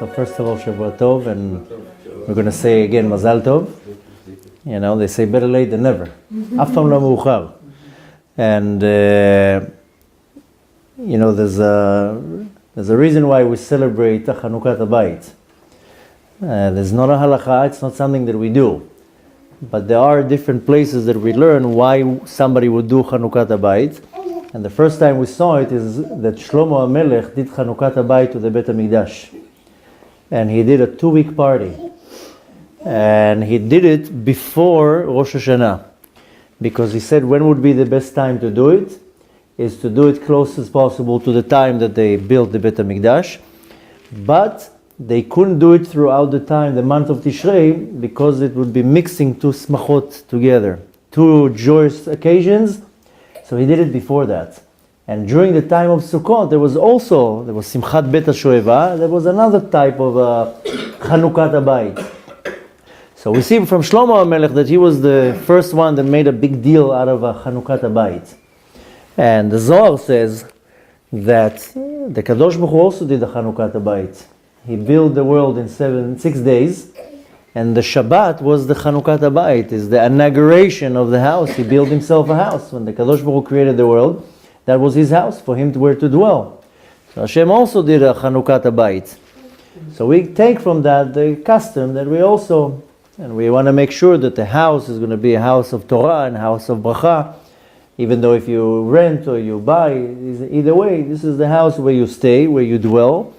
So first of all, Shavua Tov, and we're going to say again Mazal Tov. You know, they say better late than never. Af pam lo meuchar. And you know, there's a reason why we celebrate Chanukat Habayit. There's not a halakha, it's not something that we do. But there are different places that we learn why somebody would do Chanukat Habayit. And the first time we saw it is that Shlomo HaMelech did Chanukat Habayit to the Beit HaMikdash. And he did a 2-week party. And he did it before Rosh Hashanah. Because he said when would be the best time to do it? Is to do it close as possible to the time that they built the Beit HaMikdash. But they couldn't do it throughout the time, the month of Tishrei, because it would be mixing two smachot together. Two joyous occasions. So he did it before that. And during the time of Sukkot, there was Simchat Bet HaShoeva, there was another type of Chanukat Habayit. So we see from Shlomo HaMelech that he was the first one that made a big deal out of a Chanukat Habayit. And the Zohar says that the Kadosh Baruch Hu also did a Chanukat Habayit. He built the world in 6 days, and the Shabbat was the Chanukat Habayit, is the inauguration of the house. He built himself a house. When the Kadosh Baruch Hu created the world, that was his house for him where to dwell. So Hashem also did a Chanukat Habayit. So we take from that the custom that we also, and we want to make sure that the house is going to be a house of Torah and a house of bracha. Even though if you rent or you buy, either way, this is the house where you stay, where you dwell.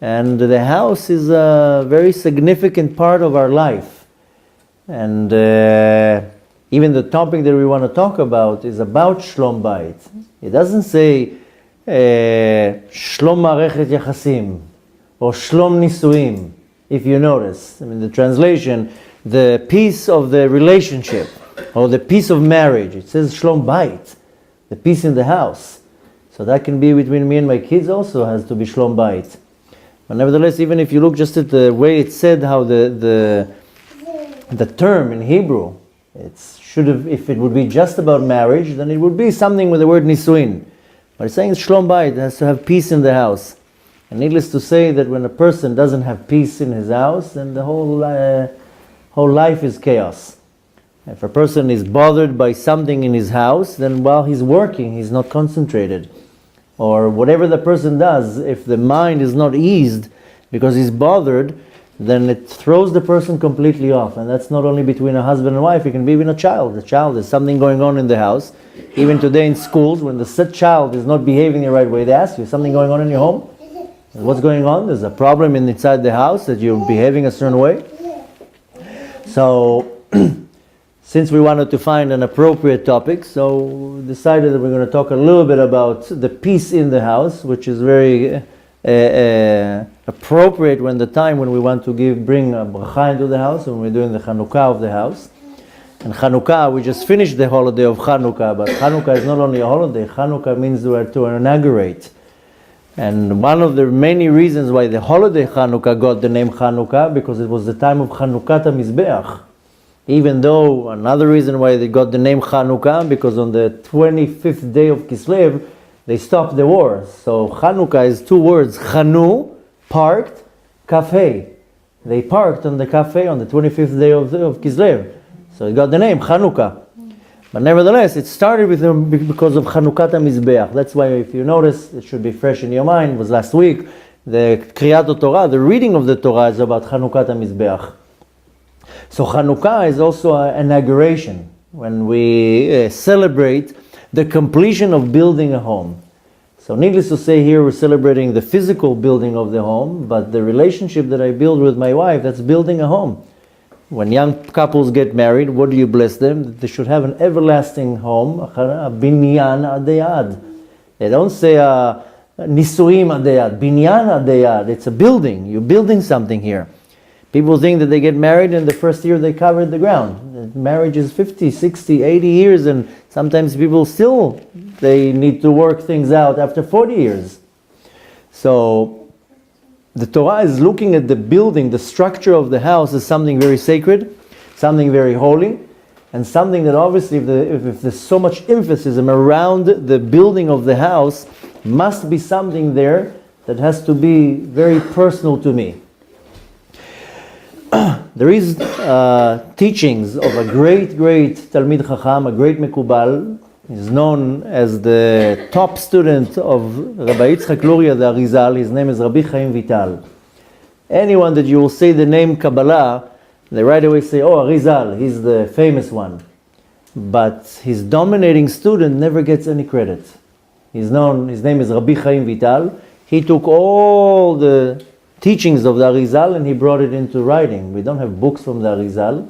And the house is a very significant part of our life. And even the topic that we want to talk about is about Shlom Bayit. It doesn't say Shlom Marechet Yachasim or Shlom Nisuim, if you notice. I mean, the translation, the peace of the relationship or the peace of marriage. It says Shlom Bayit, the peace in the house. So that can be between me and my kids also has to be Shlom Bayit. But nevertheless, even if you look just at the way it said, how the term in Hebrew, if it would be just about marriage, then it would be something with the word nisuin. But it's saying it's Shlom Bayit, it has to have peace in the house. And needless to say that when a person doesn't have peace in his house, then the whole life is chaos. If a person is bothered by something in his house, then while he's working, he's not concentrated. Or whatever the person does, if the mind is not eased because he's bothered, then it throws the person completely off. And that's not only between a husband and wife, it can be even a child. There's something going on in the house. Even today in schools, when the child is not behaving the right way, they ask you, something going on in your home? What's going on? There's a problem inside the house that you're behaving a certain way. So, since we wanted to find an appropriate topic, so we decided that we're going to talk a little bit about the peace in the house, which is very appropriate when we want to bring a bracha into the house, when we're doing the Chanukah of the house. And Chanukah, we just finished the holiday of Chanukah, but Chanukah is not only a holiday, Chanukah means to inaugurate. And one of the many reasons why the holiday Chanukah got the name Chanukah, because it was the time of Chanukat HaMizbeach. Even though another reason why they got the name Chanukah, because on the 25th day of Kislev, they stopped the war. So Chanukah is 2 words, Chanu, parked, Kafeh. They parked on the Kafeh on the 25th day of Kislev. So it got the name Chanukah. But nevertheless, it started with them because of Chanukat HaMizbeach. That's why if you notice, it should be fresh in your mind, it was last week, the Kriyat Torah, the reading of the Torah is about Chanukat HaMizbeach. So Chanukah is also an inauguration, when we celebrate the completion of building a home. So needless to say, here we're celebrating the physical building of the home, but the relationship that I build with my wife, that's building a home. When young couples get married, what do you bless them? They should have an everlasting home, a binyan adayad. They don't say nisuim adayad, binyan adayad. It's a building. You're building something here. People think that they get married and the first year they covered the ground. Marriage is 50, 60, 80 years, and sometimes people they need to work things out after 40 years. So the Torah is looking at the building, the structure of the house as something very sacred, something very holy, and something that obviously if there's so much emphasis around the building of the house, must be something there that has to be very personal to me. there is teachings of a great Talmid Chacham, a great Mekubal. He's known as the top student of Rabbi Yitzchak Luria the Arizal. His name is Rabbi Chaim Vital. Anyone that you will say the name Kabbalah, they right away say, oh, Arizal, he's the famous one. But his dominating student never gets any credit. He's known, his name is Rabbi Chaim Vital. He took all the teachings of the Arizal and he brought it into writing. We don't have books from the Arizal.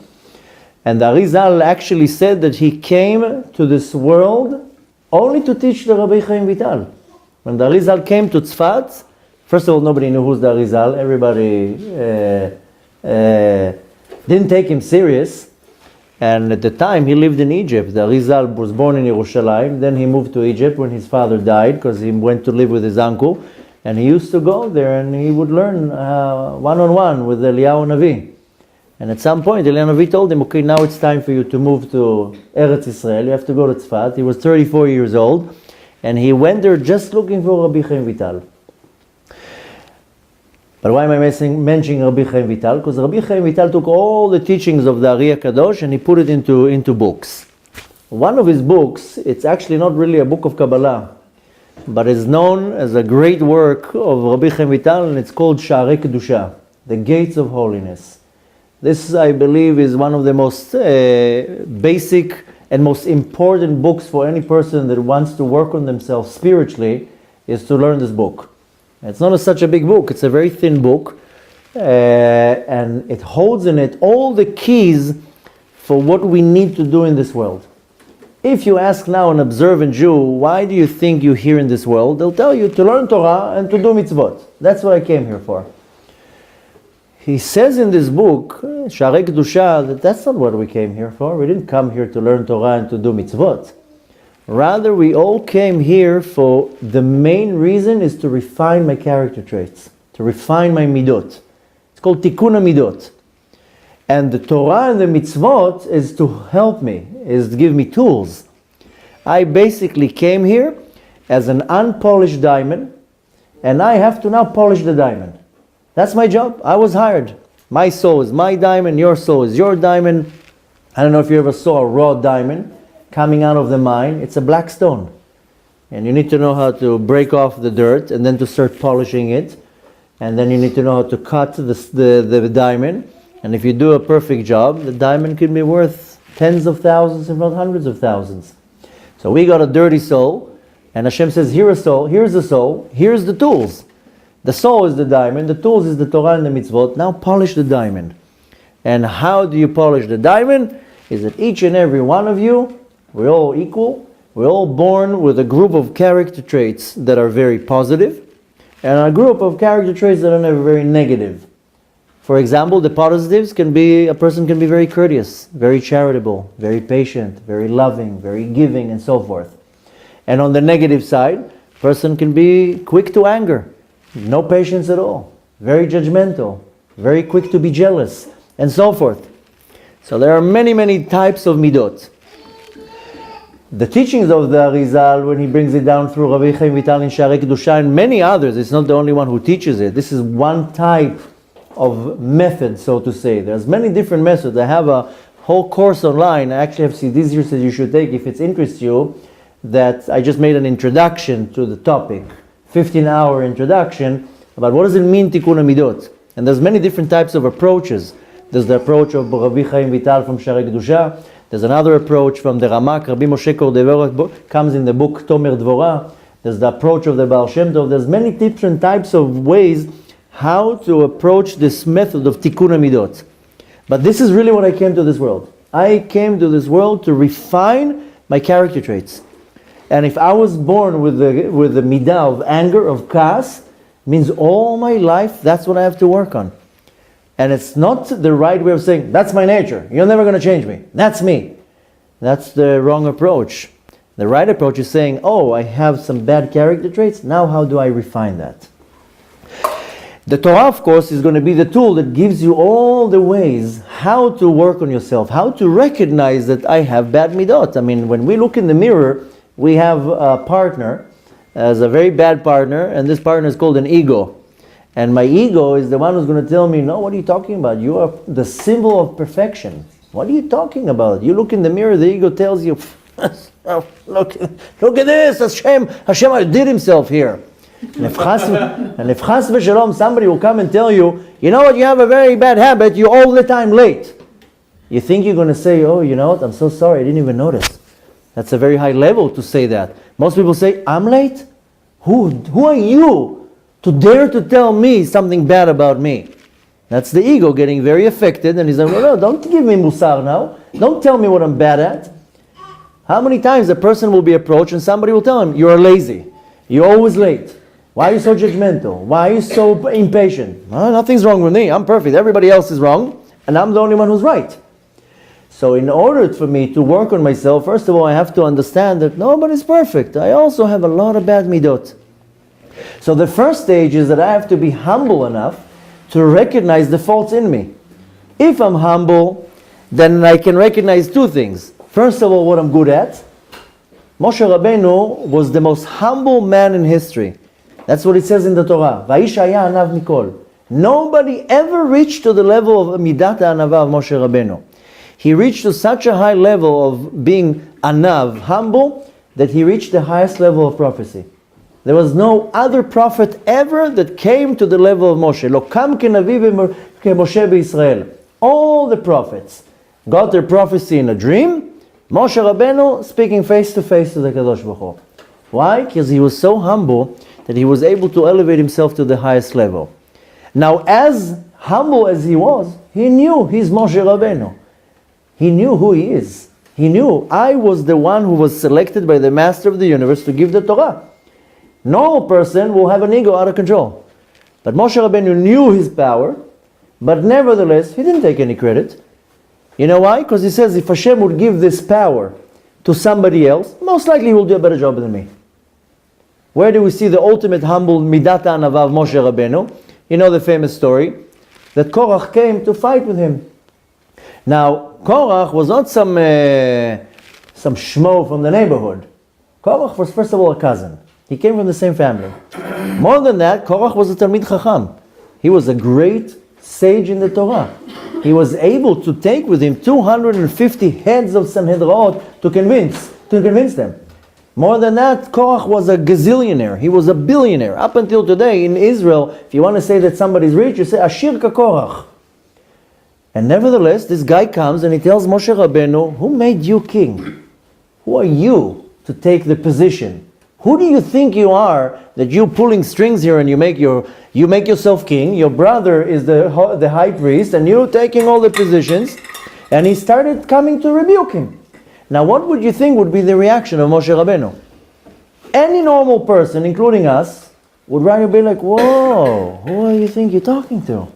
And the Arizal actually said that he came to this world only to teach the Rabbi Chaim Vital. When the Arizal came to Tzfat, first of all, nobody knew who's the Arizal. Everybody didn't take him serious. And at the time, he lived in Egypt. The Arizal was born in Yerushalayim. Then he moved to Egypt when his father died because he went to live with his uncle. And he used to go there and he would learn one-on-one with Eliyahu Navi. And at some point, Eliyahu Navi told him, okay, now it's time for you to move to Eretz Israel. You have to go to Tzfat. He was 34 years old. And he went there just looking for Rabbi Chaim Vital. But why am I mentioning Rabbi Chaim Vital? Because Rabbi Chaim Vital took all the teachings of the Ari HaKadosh and he put it into books. One of his books, it's actually not really a book of Kabbalah, but is known as a great work of Rabbi Chaim Vital, and it's called Sha'arei Kedusha, the Gates of Holiness. This, I believe, is one of the most basic and most important books for any person that wants to work on themselves spiritually, is to learn this book. It's not such a big book, it's a very thin book, and it holds in it all the keys for what we need to do in this world. If you ask now an observant Jew, why do you think you're here in this world? They'll tell you to learn Torah and to do mitzvot. That's what I came here for. He says in this book, Sha'arei Kedusha, that that's not what we came here for. We didn't come here to learn Torah and to do mitzvot. Rather, we all came here for the main reason is to refine my character traits, to refine my midot. It's called tikkun midot. And the Torah and the mitzvot is to help me, is to give me tools. I basically came here as an unpolished diamond, and I have to now polish the diamond. That's my job. I was hired. My soul is my diamond, your soul is your diamond. I don't know if you ever saw a raw diamond coming out of the mine. It's a black stone. And you need to know how to break off the dirt and then to start polishing it. And then you need to know how to cut the diamond. And if you do a perfect job, the diamond can be worth tens of thousands, if not hundreds of thousands. So we got a dirty soul, and Hashem says, here's the soul, here's the tools. The soul is the diamond, the tools is the Torah and the mitzvot. Now polish the diamond. And how do you polish the diamond? Is that each and every one of you, we're all equal, we're all born with a group of character traits that are very positive, and a group of character traits that are very negative. For example, the positives can be, a person can be very courteous, very charitable, very patient, very loving, very giving, and so forth. And on the negative side, a person can be quick to anger, no patience at all, very judgmental, very quick to be jealous, and so forth. So there are many types of midot. The teachings of the Arizal, when he brings it down through Rabbi Chaim Vital in Sha'arei Kedusha and many others, it's not the only one who teaches it. This is one type of method, so to say. There's many different methods. I have a whole course online. I actually have CDs here that you should take if it interests you, that I just made an introduction to the topic, 15-hour introduction about what does it mean Tikkun HaMidot. And there's many different types of approaches. There's the approach of Rabbi Chaim Vital from Sha'arei Kedusha. There's another approach from the Ramak, Rabbi Moshe Cordovero, comes in the book Tomer Dvorah. There's the approach of the Baal Shem Tov. There's many different types of ways how to approach this method of Tikkun HaMidot. But this is really what I came to this world. I came to this world to refine my character traits. And if I was born with the midah of anger, of kas, means all my life that's what I have to work on. And it's not the right way of saying, that's my nature, you're never going to change me, that's me. That's the wrong approach. The right approach is saying, oh, I have some bad character traits, now how do I refine that? The Torah, of course, is going to be the tool that gives you all the ways how to work on yourself, how to recognize that I have bad midot. I mean, when we look in the mirror, we have a partner, as a very bad partner, and this partner is called an ego. And my ego is the one who's going to tell me, no, what are you talking about? You are the symbol of perfection. What are you talking about? You look in the mirror, the ego tells you, oh, look at this, Hashem did himself here. And if chas v'shalom, somebody will come and tell you, you know what, you have a very bad habit, you're all the time late. You think you're going to say, oh, you know what, I'm so sorry, I didn't even notice. That's a very high level to say that. Most people say, I'm late? Who are you to dare to tell me something bad about me? That's the ego getting very affected, and he's like, no, don't give me musar now. Don't tell me what I'm bad at. How many times a person will be approached and somebody will tell him, you're lazy. You're always late. Why are you so judgmental? Why are you so impatient? Well, nothing's wrong with me. I'm perfect. Everybody else is wrong, and I'm the only one who's right. So in order for me to work on myself, first of all, I have to understand that nobody's perfect. I also have a lot of bad midot. So the first stage is that I have to be humble enough to recognize the faults in me. If I'm humble, then I can recognize two things. First of all, what I'm good at. Moshe Rabbeinu was the most humble man in history. That's what it says in the Torah. Vaish haya anav mikol. Nobody ever reached to the level of midat anava of Moshe Rabbeinu. He reached to such a high level of being anav, humble, that he reached the highest level of prophecy. There was no other prophet ever that came to the level of Moshe. Lo kam kenavi Moshe beIsrael. All the prophets got their prophecy in a dream. Moshe Rabbeinu speaking face to face to the Kadosh Baruch Hu. Why? Because he was so humble that he was able to elevate himself to the highest level. Now, as humble as he was, he knew he's Moshe Rabbeinu. He knew who he is. He knew, I was the one who was selected by the Master of the universe to give the Torah. Normal person will have an ego out of control. But Moshe Rabbeinu knew his power, but nevertheless, he didn't take any credit. You know why? Because he says, if Hashem would give this power to somebody else, most likely he will do a better job than me. Where do we see the ultimate humble midat anava of Moshe Rabbeinu? You know the famous story that Korach came to fight with him. Now, Korach was not some shmo from the neighborhood. Korach was first of all a cousin. He came from the same family. More than that, Korach was a Talmid Chacham. He was a great sage in the Torah. He was able to take with him 250 heads of Sanhedrot to convince them. More than that, Korach was a gazillionaire. He was a billionaire. Up until today in Israel, if you want to say that somebody's rich, you say Ashir ka Korach. And nevertheless, this guy comes and he tells Moshe Rabbeinu, who made you king? Who are you to take the position? Who do you think you are that you're pulling strings here and you make yourself king? Your brother is the high priest and you're taking all the positions. And he started coming to rebuke him. Now what would you think would be the reaction of Moshe Rabbeinu? Any normal person, including us, would rather be like, whoa, who do you think you're talking to?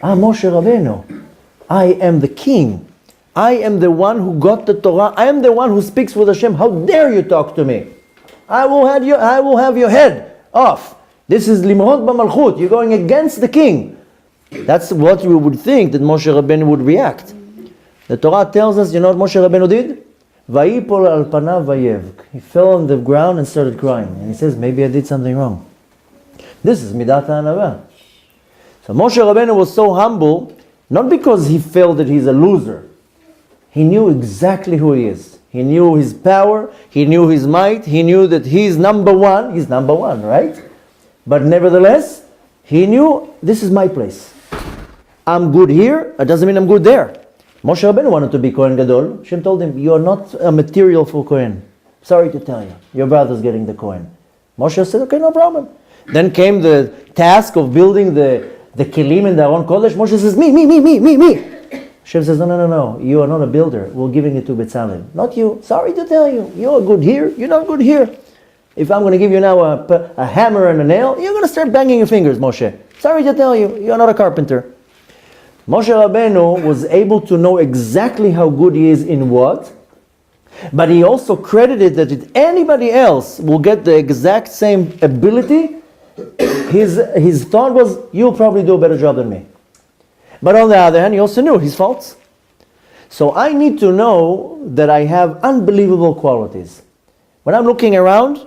I'm Moshe Rabbeinu. I am the king. I am the one who got the Torah. I am the one who speaks with Hashem. How dare you talk to me? I will have your head off. This is limrod b'malchut. You're going against the king. That's what you would think that Moshe Rabbeinu would react. The Torah tells us, you know what Moshe Rabbeinu did? Vayipol al panav vayevk. He fell on the ground and started crying. And he says, maybe I did something wrong. This is midat anava. So Moshe Rabbeinu was so humble, not because he felt that he's a loser. He knew exactly who he is. He knew his power, he knew his might, he knew that he's number one. He's number one, right? But nevertheless, he knew, this is my place. I'm good here, it doesn't mean I'm good there. Moshe Rabbeinu wanted to be Kohen Gadol. Hashem told him, you are not a material for Kohen. Sorry to tell you, your brother's getting the Kohen. Moshe said, okay, no problem. Then came the task of building the kelim in the Aron Kodesh. Moshe says, me. Hashem says, no, you are not a builder. We're giving it to Betzalel. Not you. Sorry to tell you. You're good here. You're not good here. If I'm going to give you now a hammer and a nail, you're going to start banging your fingers, Moshe. Sorry to tell you. You're not a carpenter. Moshe Rabbeinu was able to know exactly how good he is in what, but he also credited that if anybody else will get the exact same ability, his thought was, you'll probably do a better job than me. But on the other hand, he also knew his faults. So I need to know that I have unbelievable qualities. When I'm looking around,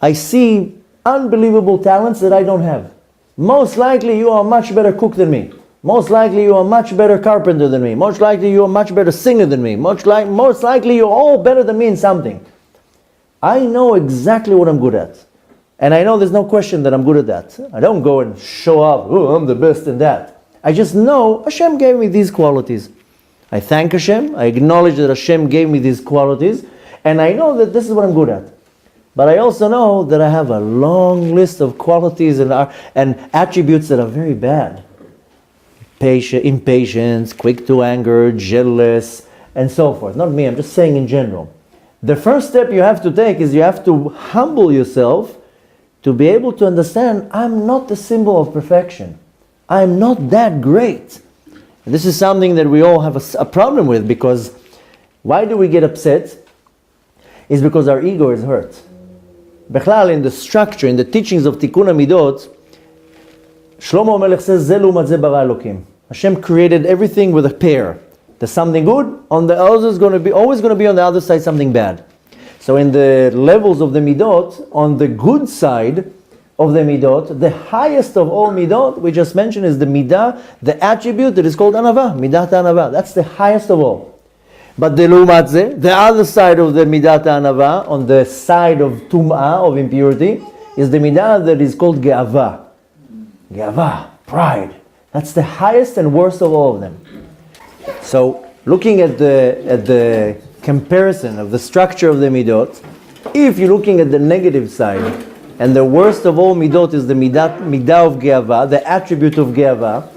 I see unbelievable talents that I don't have. most likely you are a much better cook than me. Most likely you are a much better carpenter than me. Most likely you are a much better singer than me. Most likely you're all better than me in something. I know exactly what I'm good at. And I know there's no question that I'm good at that. I don't go and show up, oh, I'm the best in that. I just know Hashem gave me these qualities. I thank Hashem. I acknowledge that Hashem gave me these qualities. And I know that this is what I'm good at. But I also know that I have a long list of qualities and attributes that are very bad. Impatience, quick to anger, jealous, and so forth. Not me, I'm just saying in general. The first step you have to take is you have to humble yourself to be able to understand, I'm not the symbol of perfection. I'm not that great. And this is something that we all have a problem with, because why do we get upset? It's because our ego is hurt. Bechlal, in the structure, in the teachings of Tikkun HaMidot, Shlomo Melech says, Ze lumat ze bara Elokim. Hashem created everything with a pair. There's something good, on the other is always going to be on the other side something bad. So in the levels of the Midot, on the good side of the Midot, the highest of all Midot, we just mentioned, is the Midah, the attribute that is called Anava, Midat Anava. That's the highest of all. But the Lumat Ze, the other side of the Midat Anava, on the side of Tum'ah, of impurity, is the Midah that is called Ge'ava. Ge'ava, pride. That's the highest and worst of all of them. So, looking at the comparison of the structure of the Midot, if you're looking at the negative side, and the worst of all Midot is the Midah of Ge'ava, the attribute of Ge'ava,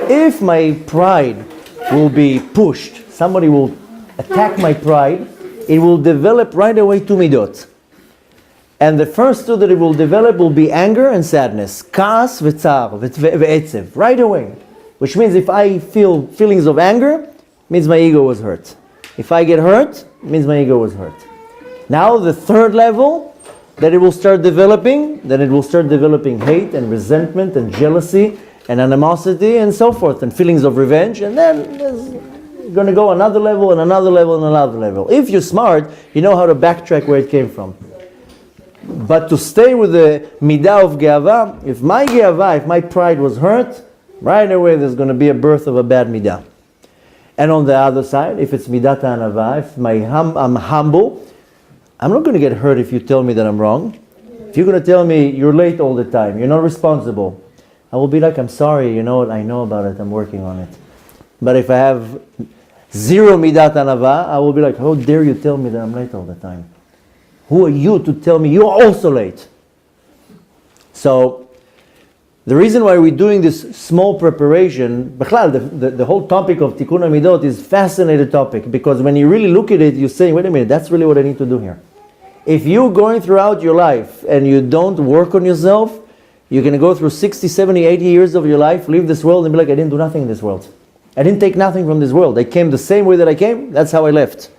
if my pride will be pushed, somebody will attack my pride, it will develop right away two Midot. And the first two that it will develop will be anger and sadness. Kaas v'tzar v'etzev. Right away. Which means if I feel feelings of anger, means my ego was hurt. If I get hurt, means my ego was hurt. Now the third level that it will start developing, then it will start developing hate and resentment and jealousy and animosity and so forth, and feelings of revenge, and then there's going to go another level and another level and another level. If you're smart, you know how to backtrack where it came from. But to stay with the midah of ge'ava, if my pride was hurt, right away there's going to be a birth of a bad midah. And on the other side, if it's midat anava, if I'm humble, I'm not going to get hurt if you tell me that I'm wrong. If you're going to tell me you're late all the time, you're not responsible, I will be like, I'm sorry, you know what, I know about it, I'm working on it. But if I have zero midat anava, I will be like, how dare you tell me that I'm late all the time? Who are you to tell me you're also late? So, the reason why we're doing this small preparation, the whole topic of Tikkun HaMidot is a fascinating topic, because when you really look at it, you're saying, wait a minute, that's really what I need to do here. If you're going throughout your life and you don't work on yourself, you're going to go through 60, 70, 80 years of your life, leave this world and be like, I didn't do nothing in this world. I didn't take nothing from this world. I came the same way that I came, that's how I left.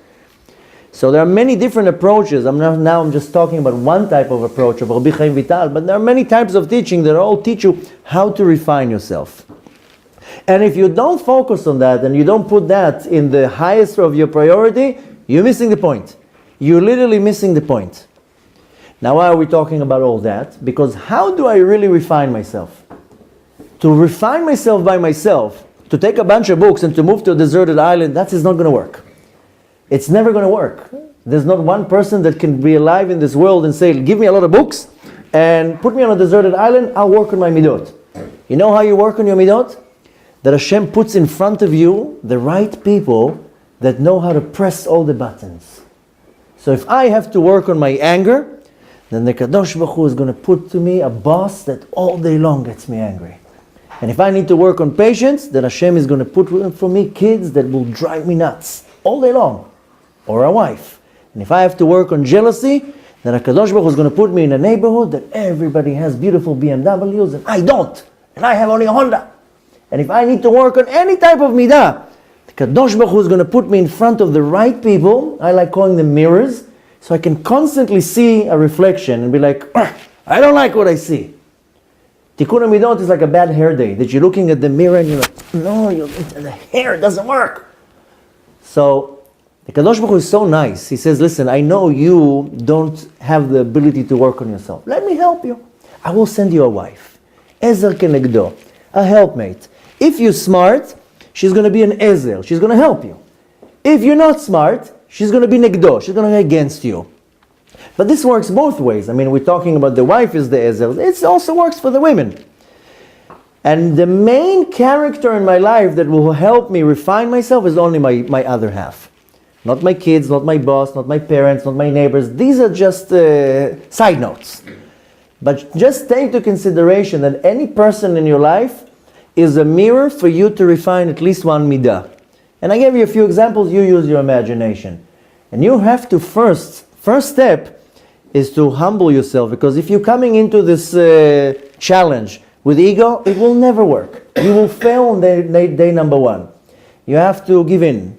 So there are many different approaches. I'm just talking about one type of approach of Rabbi Chaim Vital, but there are many types of teaching that all teach you how to refine yourself. And if you don't focus on that and you don't put that in the highest of your priority, you're missing the point. You're literally missing the point. Now why are we talking about all that? Because how do I really refine myself? To refine myself by myself, to take a bunch of books and to move to a deserted island, that is not going to work. It's never going to work. There's not one person that can be alive in this world and say, give me a lot of books and put me on a deserted island, I'll work on my midot. You know how you work on your midot? That Hashem puts in front of you the right people that know how to press all the buttons. So if I have to work on my anger, then the Kadosh Baruch Hu is going to put to me a boss that all day long gets me angry. And if I need to work on patience, then Hashem is going to put for me kids that will drive me nuts all day long. Or a wife. And if I have to work on jealousy, then HaKadosh Baruch Hu is going to put me in a neighborhood that everybody has beautiful BMWs and I don't. And I have only a Honda. And if I need to work on any type of midah, the Kadosh Baruch Hu is going to put me in front of the right people. I like calling them mirrors. So I can constantly see a reflection and be like, I don't like what I see. Tikkun HaMidot is like a bad hair day. That you're looking at the mirror and you're like, no, the hair doesn't work. So, the Kadosh Baruch Hu is so nice. He says, listen, I know you don't have the ability to work on yourself. Let me help you. I will send you a wife. Ezer kenegdo, a helpmate. If you're smart, she's going to be an ezer. She's going to help you. If you're not smart, she's going to be negdo. She's going to be against you. But this works both ways. I mean, we're talking about the wife is the ezer. It also works for the women. And the main character in my life that will help me refine myself is only my other half. Not my kids, not my boss, not my parents, not my neighbors. These are just side notes. But just take into consideration that any person in your life is a mirror for you to refine at least one midah. And I gave you a few examples, you use your imagination. And you have to first step is to humble yourself, because if you're coming into this challenge with ego, it will never work. You will fail on day number one. You have to give in.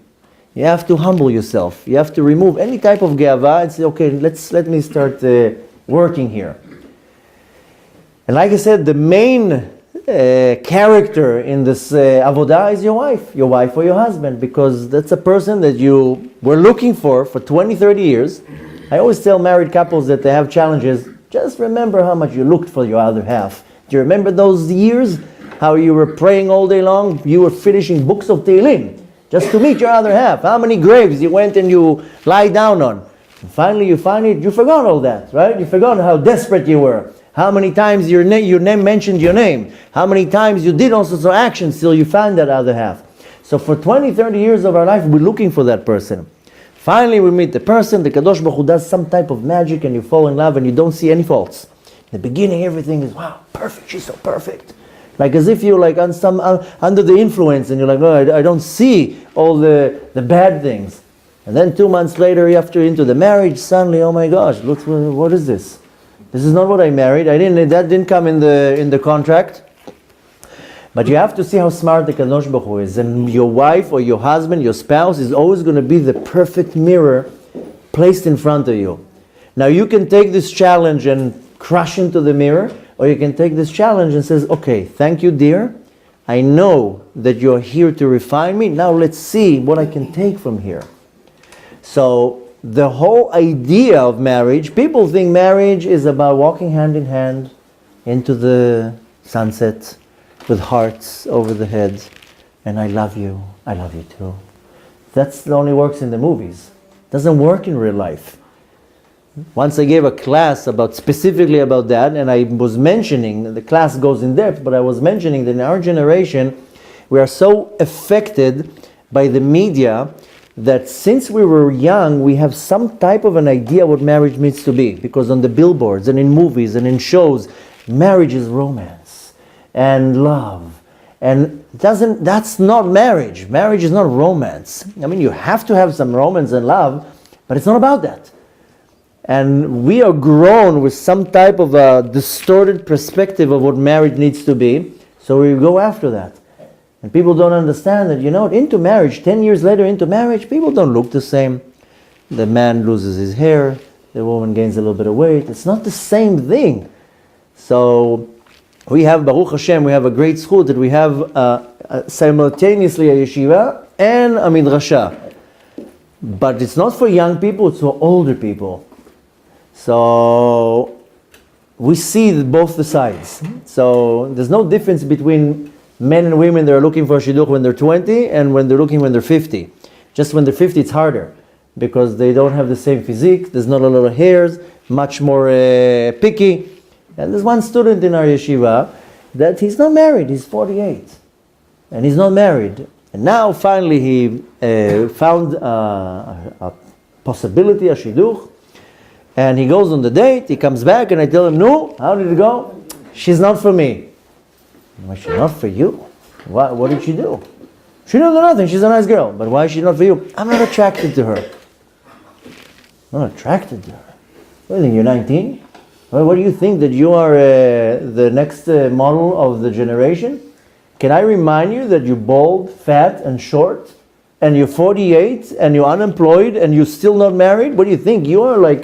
You have to humble yourself. You have to remove any type of geava and say, okay, let me start working here. And like I said, the main character in this avodah is your wife or your husband, because that's a person that you were looking for 20, 30 years. I always tell married couples that they have challenges, just remember how much you looked for your other half. Do you remember those years? How you were praying all day long? You were finishing books of Tehillim just to meet your other half. How many graves you went and you lie down on. And finally you find it, you forgot all that, right? You forgot how desperate you were. How many times your name mentioned your name. How many times you did all sorts of actions till you found that other half. So for 20, 30 years of our life, we're looking for that person. Finally we meet the person, the Kadosh Baruch Hu does some type of magic and you fall in love and you don't see any faults. In the beginning everything is, wow, perfect, she's so perfect. Like as if you're like under the influence and you're like, no, I don't see all the bad things. And then 2 months later, after into the marriage, suddenly, oh my gosh, look, what is this? This is not what I married. That didn't come in the contract. But you have to see how smart the Kadosh Baruch Hu is. And your wife or your husband, your spouse, is always going to be the perfect mirror placed in front of you. Now you can take this challenge and crush into the mirror, or you can take this challenge and says, okay, thank you, dear. I know that you're here to refine me. Now let's see what I can take from here. So the whole idea of marriage, people think marriage is about walking hand in hand into the sunset with hearts over the head. And I love you too. That's only works in the movies. Doesn't work in real life. Once I gave a class specifically about that, and I was mentioning, the class goes in depth, but I was mentioning that in our generation, we are so affected by the media that since we were young, we have some type of an idea what marriage needs to be. Because on the billboards and in movies and in shows, marriage is romance and love. And that's not marriage. Marriage is not romance. I mean, you have to have some romance and love, but it's not about that. And we are grown with some type of a distorted perspective of what marriage needs to be, so we go after that. And people don't understand that, into marriage, 10 years later into marriage, people don't look the same. The man loses his hair, the woman gains a little bit of weight. It's not the same thing. So we have, Baruch Hashem, we have a great zchut that we have simultaneously a yeshiva and a midrasha. But it's not for young people, it's for older people. So we see both the sides. So there's no difference between men and women that are looking for shidduch when they're 20 and when they're looking when they're 50. Just when they're 50 it's harder because they don't have the same physique, there's not a lot of hairs, much more picky. And there's one student in our yeshiva that he's not married, he's 48. And he's not married. And now finally he found a possibility, a shidduch. And he goes on the date, he comes back, and I tell him, no, how did it go? She's not for me. Why, she's not for you? What did she do? She didn't do nothing, she's a nice girl. But why is she not for you? I'm not attracted to her. I'm not attracted to her. What do you think, you're 19? What do you think, that you are the next model of the generation? Can I remind you that you're bald, fat, and short? And you're 48 and you're unemployed and you're still not married? What do you think? You are like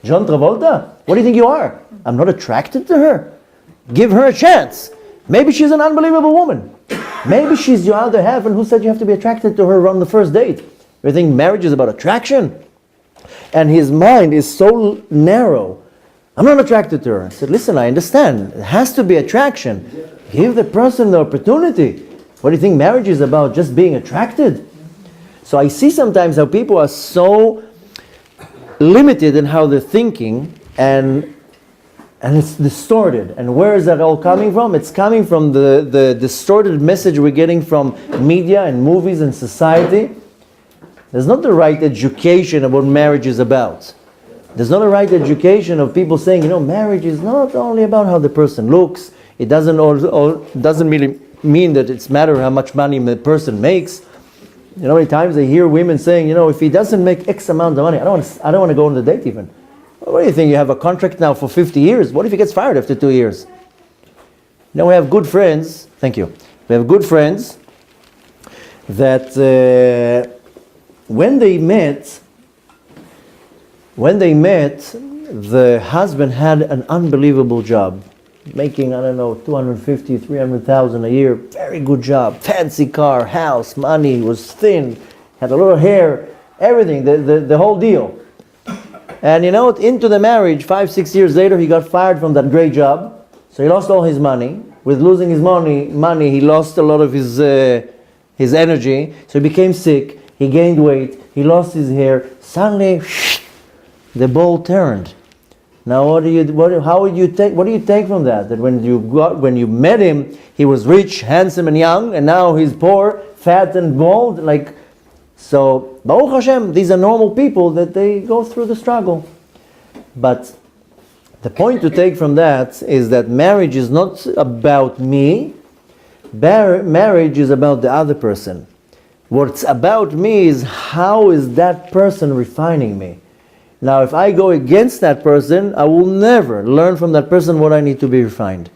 John Travolta? What do you think you are? I'm not attracted to her. Give her a chance. Maybe she's an unbelievable woman. Maybe she's your other half, and who said you have to be attracted to her on the first date? You think marriage is about attraction? And his mind is so narrow I'm not attracted to her. I said, listen, I understand. It has to be attraction. Give the person the opportunity. What do you think marriage is about? Just being attracted? So I see sometimes how people are so limited in how they're thinking, and it's distorted. And where is that all coming from? It's coming from the distorted message we're getting from media and movies and society. There's not the right education of what marriage is about. There's not a right education of people saying, marriage is not only about how the person looks. It doesn't really mean that it's matter how much money the person makes. Many times I hear women saying, if he doesn't make X amount of money, I don't want to go on the date even. What do you think? You have a contract now for 50 years. What if he gets fired after 2 years? We have good friends. Thank you. We have good friends that when they met, the husband had an unbelievable job, making, 250, 300,000 a year. Very good job. Fancy car, house, money, was thin, had a lot of hair, everything, the whole deal. And into the marriage, 5-6 years later, he got fired from that great job. So he lost all his money. With losing his money, he lost a lot of his energy. So he became sick. He gained weight. He lost his hair. Suddenly, the ball turned. Now, what do you take from that? That when you met him, he was rich, handsome, and young, and now he's poor, fat, and bald. So, Baruch Hashem, these are normal people that they go through the struggle. But the point to take from that is that marriage is not about me. Marriage is about the other person. What's about me is how is that person refining me. Now, if I go against that person, I will never learn from that person what I need to be refined.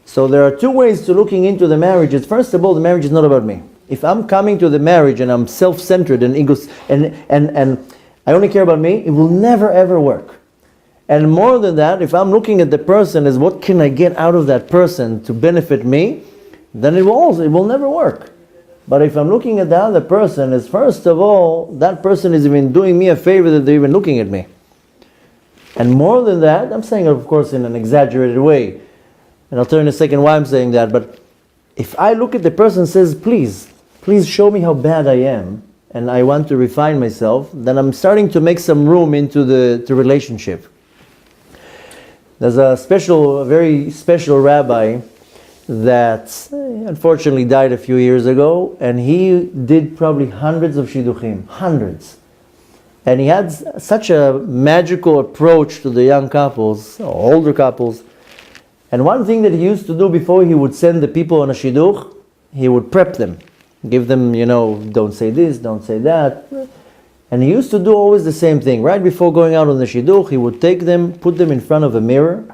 So there are two ways to looking into the marriage. First of all, the marriage is not about me. If I'm coming to the marriage and I'm self-centered and and I only care about me, it will never ever work. And more than that, if I'm looking at the person as what can I get out of that person to benefit me, then it will never work. But if I'm looking at the other person as, first of all, that person is even doing me a favor that they're even looking at me. And more than that, I'm saying, of course, in an exaggerated way, and I'll tell you in a second why I'm saying that, but if I look at the person and says, please show me how bad I am, and I want to refine myself, then I'm starting to make some room into the relationship. There's a very special rabbi that unfortunately died a few years ago, and he did probably hundreds of shidduchim, hundreds. And he had such a magical approach to the young couples, or older couples. And one thing that he used to do before he would send the people on a shidduch, he would prep them. Give them, don't say this, don't say that. And he used to do always the same thing. Right before going out on the shidduch, he would take them, put them in front of a mirror,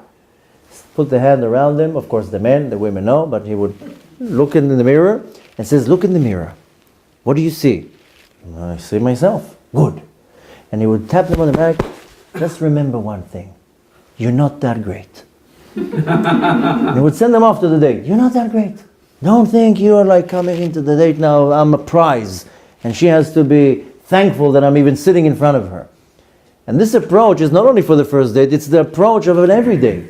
put the hand around them. Of course, the men, the women know, but he would look in the mirror and says, look in the mirror. What do you see? I see myself. Good. And he would tap them on the back. Just remember one thing. You're not that great. And he would send them off to the date. You're not that great. Don't think you are coming into the date now, I'm a prize. And she has to be thankful that I'm even sitting in front of her. And this approach is not only for the first date, it's the approach of an everyday.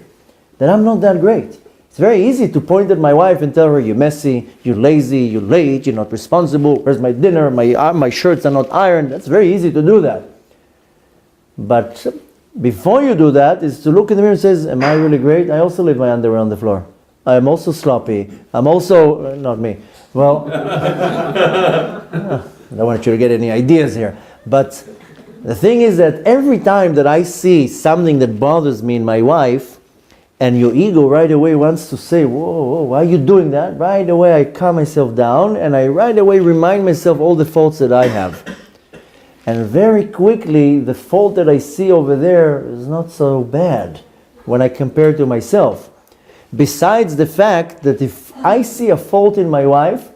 That I'm not that great. It's very easy to point at my wife and tell her, you're messy, you're lazy, you're late, you're not responsible, where's my dinner, my shirts are not ironed. That's very easy to do that. But before you do that, is to look in the mirror and say, am I really great? I also leave my underwear on the floor. I'm also sloppy. I'm also, not me. Well, I don't want you to get any ideas here. But the thing is that every time that I see something that bothers me in my wife, and your ego right away wants to say, whoa, why are you doing that? Right away I calm myself down, and I right away remind myself all the faults that I have. And very quickly, the fault that I see over there is not so bad when I compare to myself. Besides the fact that if I see a fault in my wife,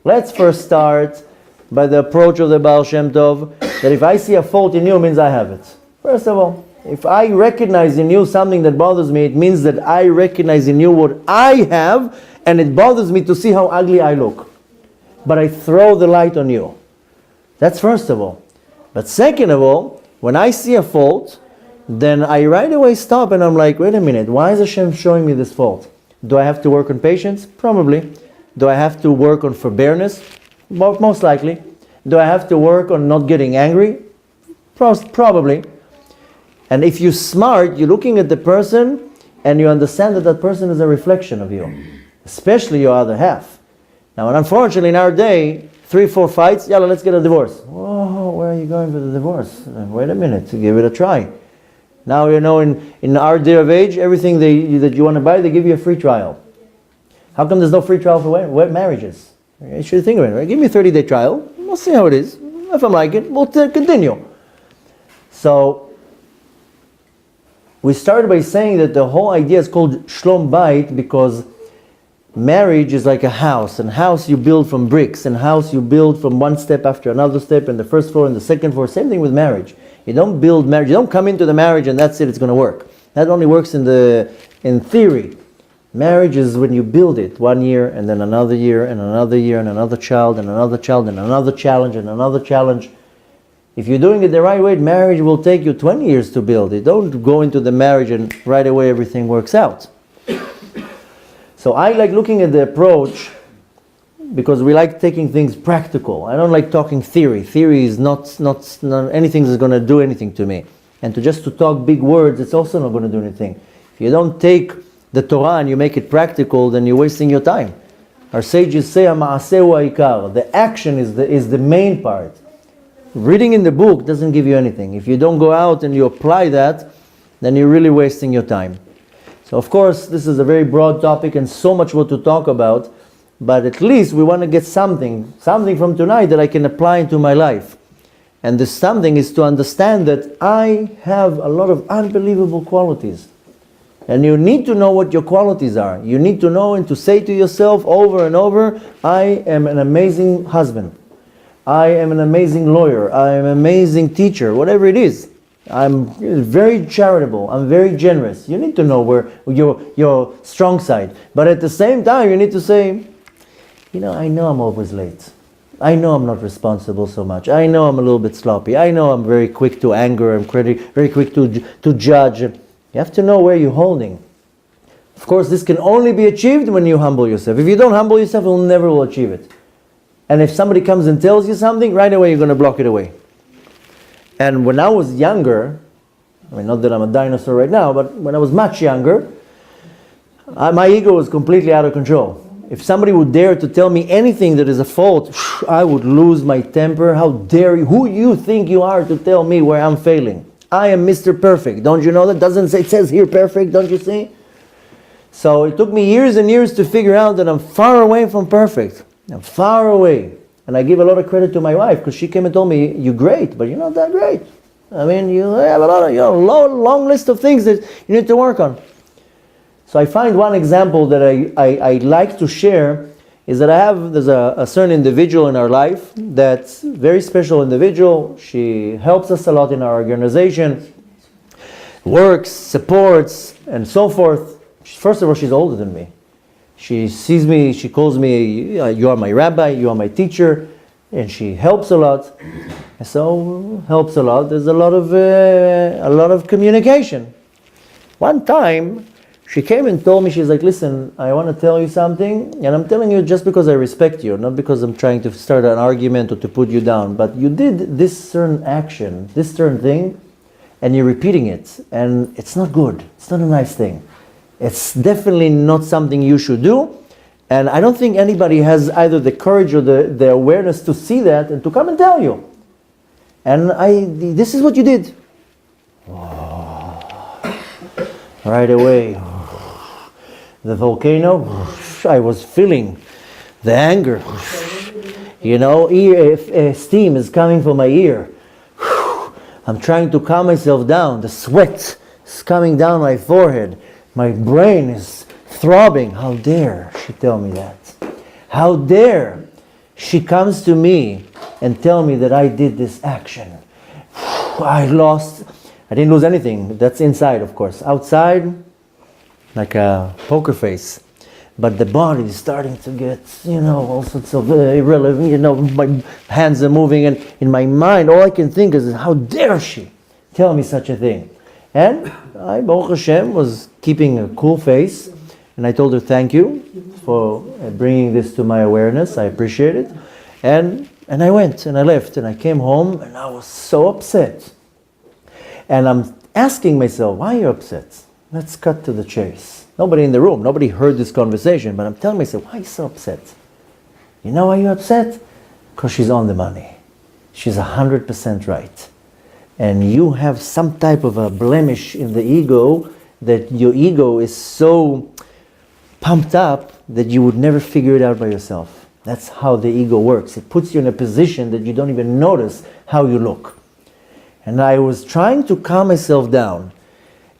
let's first start by the approach of the Baal Shem Tov, that if I see a fault in you, means I have it. First of all, if I recognize in you something that bothers me, it means that I recognize in you what I have, and it bothers me to see how ugly I look. But I throw the light on you. That's first of all. But second of all, when I see a fault, then I right away stop and I'm like, wait a minute, why is Hashem showing me this fault? Do I have to work on patience? Probably. Do I have to work on forbearance? Most likely. Do I have to work on not getting angry? Probably. And if you're smart, you're looking at the person and you understand that that person is a reflection of you, especially your other half. Now, and unfortunately in our day, 3-4 fights, yalla, let's get a divorce. Oh, where are you going for the divorce? Wait a minute, give it a try. Now, in our day of age, everything that you want to buy, they give you a free trial. How come there's no free trial for wet marriages? You should think of it, right? Give me a 30-day trial. We'll see how it is. If I like it, we'll continue. So, we started by saying that the whole idea is called Shlom Bait because marriage is like a house, and house you build from bricks, and house you build from one step after another step, and the first floor and the second floor. Same thing with marriage. You don't build marriage. You don't come into the marriage and that's it. It's going to work. That only works in theory. Marriage is when you build it 1 year and then another year and another year and another child and another child and another challenge and another challenge. If you're doing it the right way, marriage will take you 20 years to build it. Don't go into the marriage and right away everything works out. So I like looking at the approach because we like taking things practical. I don't like talking theory. Theory is not anything that's going to do anything to me. And to talk big words, it's also not going to do anything. If you don't take the Torah and you make it practical, then you're wasting your time. Our sages say, "Ma'aseh ha'ikar." The action is the main part. Reading in the book doesn't give you anything. If you don't go out and you apply that, then you're really wasting your time. So of course, this is a very broad topic and so much more to talk about, but at least we want to get something from tonight that I can apply into my life. And this something is to understand that I have a lot of unbelievable qualities. And you need to know what your qualities are. You need to know and to say to yourself over and over, I am an amazing husband. I am an amazing lawyer. I am an amazing teacher, whatever it is. I'm very charitable. I'm very generous. You need to know where your strong side. But at the same time, you need to say, I know I'm always late. I know I'm not responsible so much. I know I'm a little bit sloppy. I know I'm very quick to anger. I'm very quick to judge. You have to know where you're holding. Of course, this can only be achieved when you humble yourself. If you don't humble yourself, you'll never will achieve it. And if somebody comes and tells you something, right away you're going to block it away. And when I was younger, not that I'm a dinosaur right now, but when I was much younger, my ego was completely out of control. If somebody would dare to tell me anything that is a fault, I would lose my temper. How dare you? Who you think you are to tell me where I'm failing? I am Mr. Perfect. Don't you know that? It says here perfect, don't you see? So it took me years and years to figure out that I'm far away from perfect. I'm far away. And I give a lot of credit to my wife because she came and told me, you're great, but you're not that great. You have a lot of, long list of things that you need to work on. So I find one example that I like to share is that there's a certain individual in our life that's a very special individual. She helps us a lot in our organization, works, supports, and so forth. First of all, she's older than me. She sees me, she calls me, you are my rabbi, you are my teacher, and she helps a lot. And so, helps a lot. There's a lot of communication. One time, she came and told me, she's like, listen, I want to tell you something, and I'm telling you just because I respect you, not because I'm trying to start an argument or to put you down, but you did this certain action, this certain thing, and you're repeating it, and it's not good. It's not a nice thing. It's definitely not something you should do, and I don't think anybody has either the courage or the awareness to see that and to come and tell you. And this is what you did. Right away. The volcano, I was feeling the anger. Steam is coming from my ear. I'm trying to calm myself down. The sweat is coming down my forehead. My brain is throbbing. How dare she tell me that? How dare she comes to me and tell me that I did this action? I didn't lose anything. That's inside, of course. Outside, like a poker face. But the body is starting to get, all sorts of irrelevant, my hands are moving, and in my mind, all I can think is, how dare she tell me such a thing? And I, Baruch Hashem, was keeping a cool face. And I told her, thank you for bringing this to my awareness. I appreciate it. And I went and I left and I came home and I was so upset. And I'm asking myself, why are you upset? Let's cut to the chase. Nobody in the room, nobody heard this conversation, but I'm telling myself, why are you so upset? You know why you're upset? Because she's on the money. She's 100% right. And you have some type of a blemish in the ego, that your ego is so pumped up that you would never figure it out by yourself. That's how the ego works. It puts you in a position that you don't even notice how you look. And I was trying to calm myself down.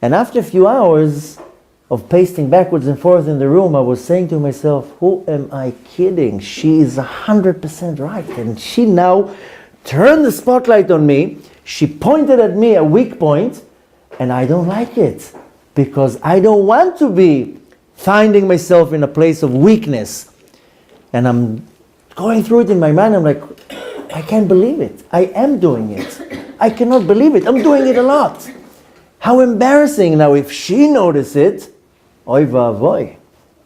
And after a few hours of pacing backwards and forth in the room, I was saying to myself, who am I kidding? She is 100% right. And she now turned the spotlight on me. She pointed at me a weak point, and I don't like it. Because I don't want to be finding myself in a place of weakness. And I'm going through it in my mind. I'm like, I can't believe it. I am doing it. I cannot believe it. I'm doing it a lot. How embarrassing. Now, if she noticed it, oy vavoy.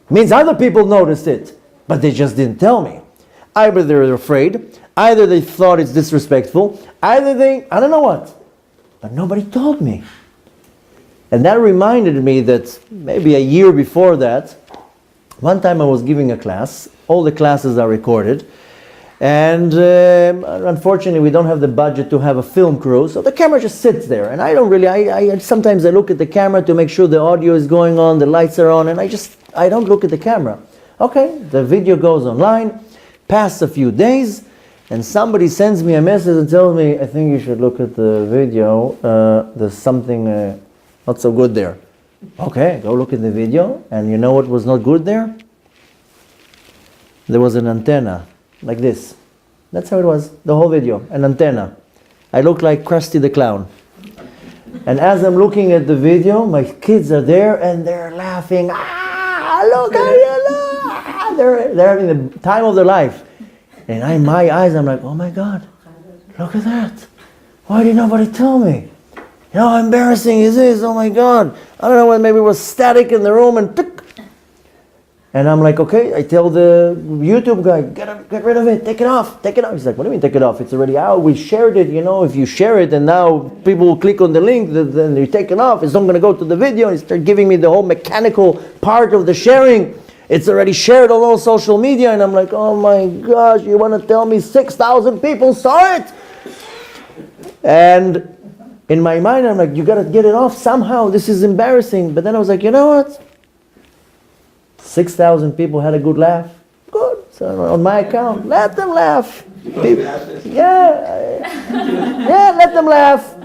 Means other people noticed it, but they just didn't tell me. Either they're afraid, either they thought it's disrespectful, either they, I don't know what. But nobody told me. And that reminded me that maybe a year before that, one time I was giving a class. All the classes are recorded. And unfortunately, we don't have the budget to have a film crew, so the camera just sits there. And I don't really, sometimes I look at the camera to make sure the audio is going on, the lights are on, and I don't look at the camera. Okay, the video goes online, pass a few days, and somebody sends me a message and tells me, I think you should look at the video, there's something not so good there. Okay, go look at the video, and you know what was not good there? There was an antenna, like this. That's how it was, the whole video, an antenna. I look like Krusty the Clown. And as I'm looking at the video, my kids are there and they're laughing. Look at you, they're having the time of their life. And in my eyes, I'm like, oh my God, look at that. Why did nobody tell me? You know how embarrassing is this? Oh my God. I don't know, when maybe it was static in the room and tick. And I'm like, okay, I tell the YouTube guy, get rid of it, take it off. He's like, what do you mean take it off? It's already out, we shared it, if you share it and now people will click on the link, then you take it off, it's not going to go to the video. And he started giving me the whole mechanical part of the sharing. It's already shared on all social media. And I'm like, oh my gosh, you want to tell me 6,000 people saw it? And in my mind, I'm like, you got to get it off somehow. This is embarrassing. But then I was like, you know what? 6,000 people had a good laugh. Good. So on my account, let them laugh. Yeah, let them laugh.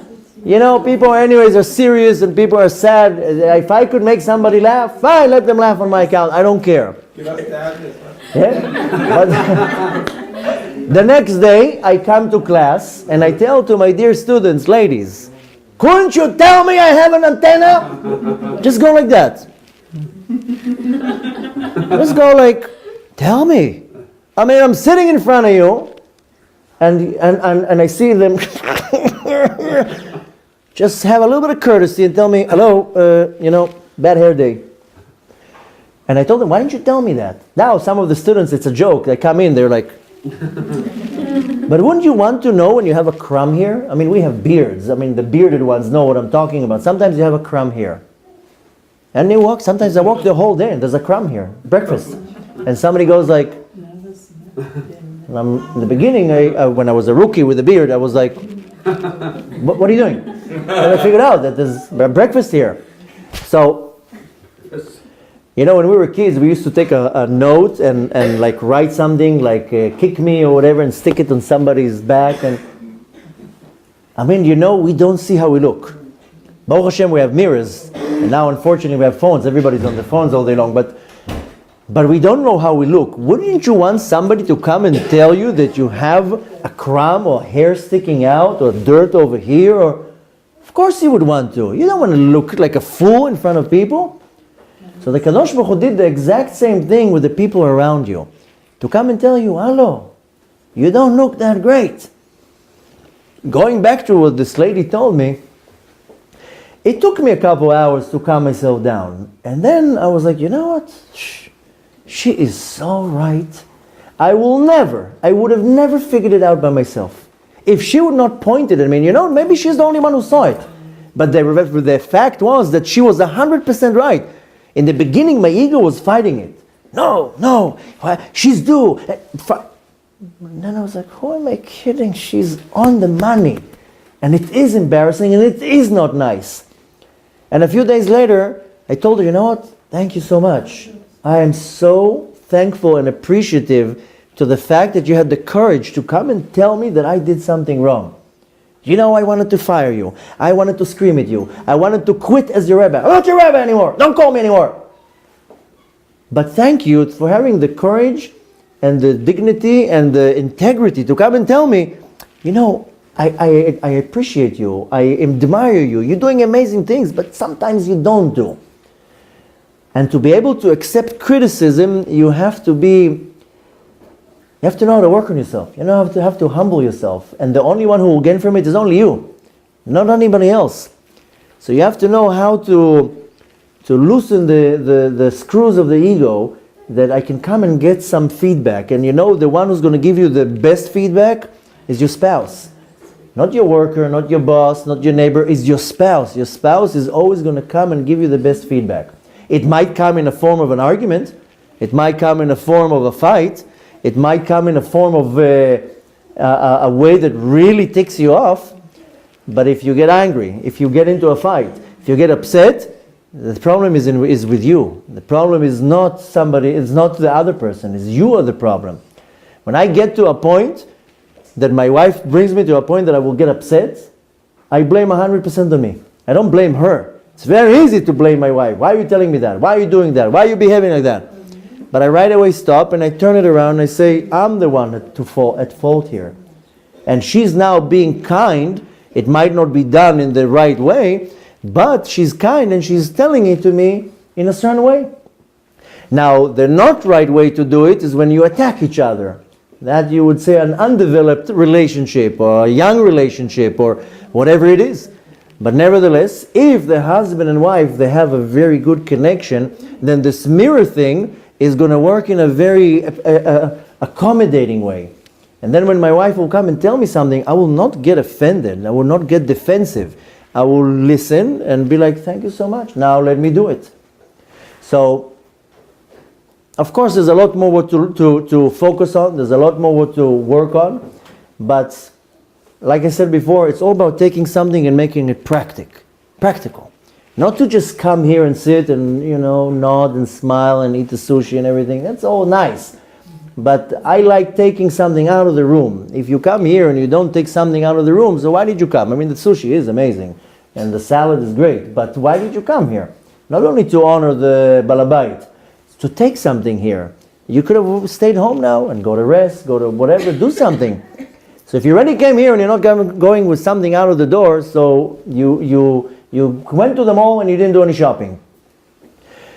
People anyways are serious and people are sad. If I could make somebody laugh, fine, let them laugh on my account. I don't care. Give us the address. Yeah? But the next day, I come to class and I tell to my dear students, ladies, couldn't you tell me I have an antenna? Just go like that. Just go like, tell me. I mean, I'm sitting in front of you and I see them just have a little bit of courtesy and tell me, hello, bad hair day. And I told them, why didn't you tell me that? Now, some of the students, it's a joke. They come in, they're like, but wouldn't you want to know when you have a crumb here? I mean, we have beards. I mean, the bearded ones know what I'm talking about. Sometimes you have a crumb here. And sometimes I walk the whole day and there's a crumb here, breakfast. And somebody goes like, in the beginning, when I was a rookie with a beard, I was like, what are you doing? And I figured out that there's breakfast here. So, when we were kids, we used to take a note and like write something like kick me or whatever and stick it on somebody's back. And I mean, we don't see how we look. Baruch Hashem, we have mirrors. And now, unfortunately, we have phones. Everybody's on the phones all day long. But we don't know how we look. Wouldn't you want somebody to come and tell you that you have a crumb or hair sticking out or dirt over here? Or, of course you would want to. You don't want to look like a fool in front of people. So the Kadosh Baruch Hu did the exact same thing with the people around you. To come and tell you, hello, you don't look that great. Going back to what this lady told me, It took me a couple hours to calm myself down. And then I was like, you know what? She is so right. I would have never figured it out by myself. If she would not point it at me, maybe she's the only one who saw it. But the fact was that she was 100% right. In the beginning, my ego was fighting it. No, she's due. And then I was like, who am I kidding? She's on the money. And it is embarrassing and it is not nice. And a few days later, I told her, you know what? Thank you so much. I am so thankful and appreciative to the fact that you had the courage to come and tell me that I did something wrong. I wanted to fire you. I wanted to scream at you. I wanted to quit as your rabbi. I'm not your rabbi anymore. Don't call me anymore. But thank you for having the courage and the dignity and the integrity to come and tell me, I appreciate you. I admire you. You're doing amazing things, but sometimes you don't do. And to be able to accept criticism, you have to know how to work on yourself. You have to humble yourself. And the only one who will gain from it is only you, not anybody else. So you have to know how to loosen the screws of the ego, that I can come and get some feedback. And the one who's going to give you the best feedback is your spouse. Not your worker, not your boss, not your neighbor, is your spouse. Your spouse is always going to come and give you the best feedback. It might come in a form of an argument. It might come in a form of a fight. It might come in a form of a way that really ticks you off. But if you get angry, if you get into a fight, if you get upset, the problem is with you. The problem is not somebody, it's not the other person, it's you are the problem. When I get to a point that my wife brings me to a point that I will get upset, I blame 100% on me. I don't blame her. It's very easy to blame my wife. Why are you telling me that? Why are you doing that? Why are you behaving like that? But I right away stop and I turn it around and I say, I'm the one at fault here. And she's now being kind. It might not be done in the right way, but she's kind and she's telling it to me in a certain way. Now, the not right way to do it is when you attack each other. That you would say an undeveloped relationship or a young relationship or whatever it is. But nevertheless, if the husband and wife, they have a very good connection, then this mirror thing is going to work in a very accommodating way. And then when my wife will come and tell me something, I will not get offended. I will not get defensive. I will listen and be like, thank you so much. Now let me do it. So, of course, there's a lot more to focus on. There's a lot more to work on. But like I said before, it's all about taking something and making it practical. Not to just come here and sit and, nod and smile and eat the sushi and everything. That's all nice. But I like taking something out of the room. If you come here and you don't take something out of the room, so why did you come? I mean, the sushi is amazing and the salad is great, but why did you come here? Not only to honor the balabait, to take something here. You could have stayed home now and go to rest, go to whatever, do something. So if you already came here and you're not going with something out of the door, so you went to the mall and you didn't do any shopping.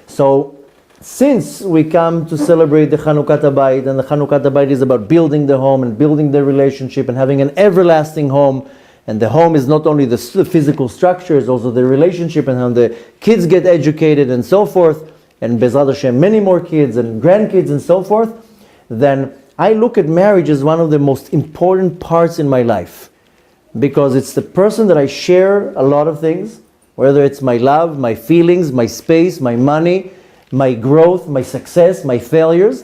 So since we come to celebrate the Chanukah Habayit, and the Chanukah Habayit is about building the home and building the relationship and having an everlasting home, and the home is not only the physical structure, it's also the relationship and how the kids get educated and so forth, and Bezrat Hashem, many more kids and grandkids and so forth, then I look at marriage as one of the most important parts in my life, because it's the person that I share a lot of things, whether it's my love, my feelings, my space, my money, my growth, my success, my failures.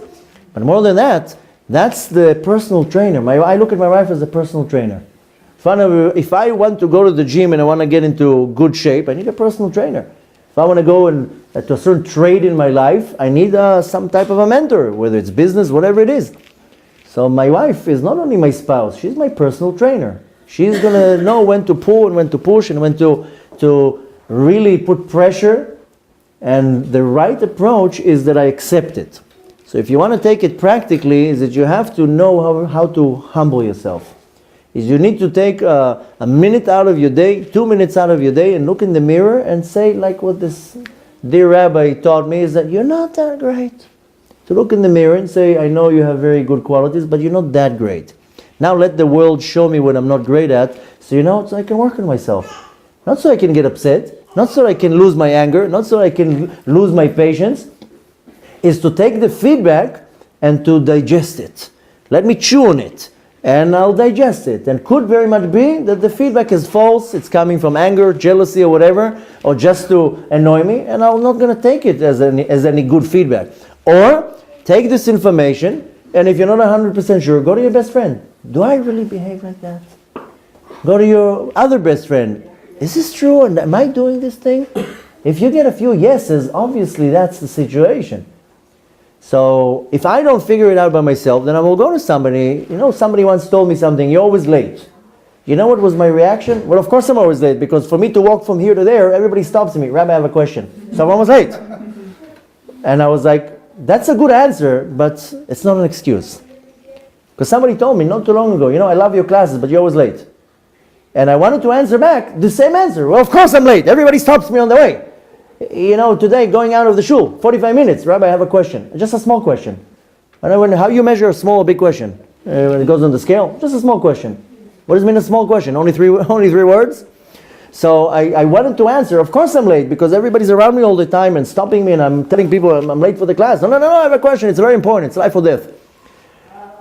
But more than that, that's the personal trainer. I look at my wife as a personal trainer. If I want to go to the gym and I want to get into good shape, I need a personal trainer. If I want to go to a certain trade in my life, I need some type of a mentor, whether it's business, whatever it is. So my wife is not only my spouse, she's my personal trainer. She's going to know when to pull and when to push and when to really put pressure. And the right approach is that I accept it. So if you want to take it practically, is that you have to know how to humble yourself. Is you need to take a minute out of your day, 2 minutes out of your day, and look in the mirror and say, like what this dear Rabbi taught me, is that you're not that great. To look in the mirror and say, I know you have very good qualities, but you're not that great. Now let the world show me what I'm not great at, so so I can work on myself. Not so I can get upset, not so I can lose my anger, not so I can lose my patience, is to take the feedback and to digest it. Let me chew on it, and I'll digest it. And could very much be that the feedback is false, it's coming from anger, jealousy, or whatever, or just to annoy me, and I'm not going to take it as any good feedback. Or take this information, and if you're not 100% sure, go to your best friend. Do I really behave like that? Go to your other best friend. Is this true? And am I doing this thing? If you get a few yeses, obviously that's the situation. So if I don't figure it out by myself, then I will go to somebody. Somebody once told me something, you're always late. You know what was my reaction? Well, of course I'm always late, because for me to walk from here to there, everybody stops me. Rabbi, I have a question. Someone was late. And I was like, that's a good answer, but it's not an excuse. Because somebody told me not too long ago, I love your classes, but you're always late. And I wanted to answer back the same answer. Well, of course I'm late. Everybody stops me on the way. Today going out of the shul, 45 minutes. Rabbi, I have a question. Just a small question. And I wonder how you measure a small or big question? When it goes on the scale? Just a small question. What does it mean a small question? Only three words? So I wanted to answer, of course I'm late, because everybody's around me all the time and stopping me, and I'm telling people I'm late for the class. No, I have a question. It's very important. It's life or death.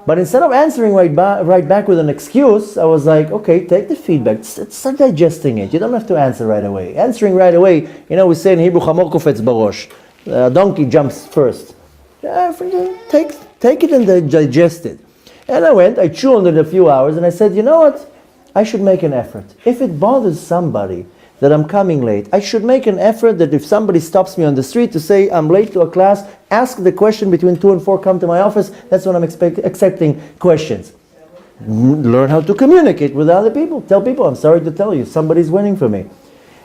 But instead of answering right back with an excuse, I was like, okay, take the feedback. Start digesting it. You don't have to answer right away. Answering right away, we say in Hebrew, chamor kofetz barosh. A donkey jumps first. Take it and digest it. And I chewed on it a few hours, and I said, you know what? I should make an effort. If it bothers somebody that I'm coming late, I should make an effort that if somebody stops me on the street to say I'm late to a class, ask the question between 2 and 4, come to my office. That's when I'm accepting questions. Learn how to communicate with other people. Tell people, I'm sorry to tell you, somebody's waiting for me.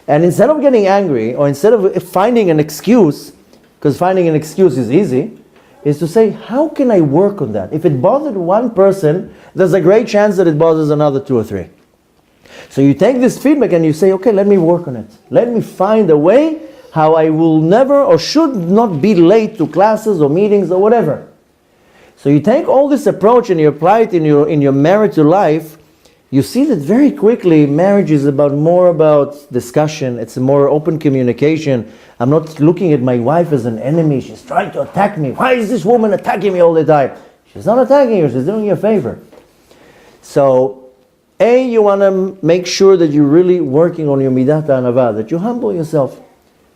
And instead of getting angry, or instead of finding an excuse, because finding an excuse is easy, is to say, how can I work on that? If it bothered one person, there's a great chance that it bothers another 2 or 3. So you take this feedback and you say, okay, let me work on it. Let me find a way how I will never or should not be late to classes or meetings or whatever. So you take all this approach and you apply it in your marital life. You see that very quickly marriage is more about discussion. It's a more open communication. I'm not looking at my wife as an enemy. She's trying to attack me. Why is this woman attacking me all the time? She's not attacking you. She's doing you a favor. So you want to make sure that you're really working on your midat Anava, that you humble yourself.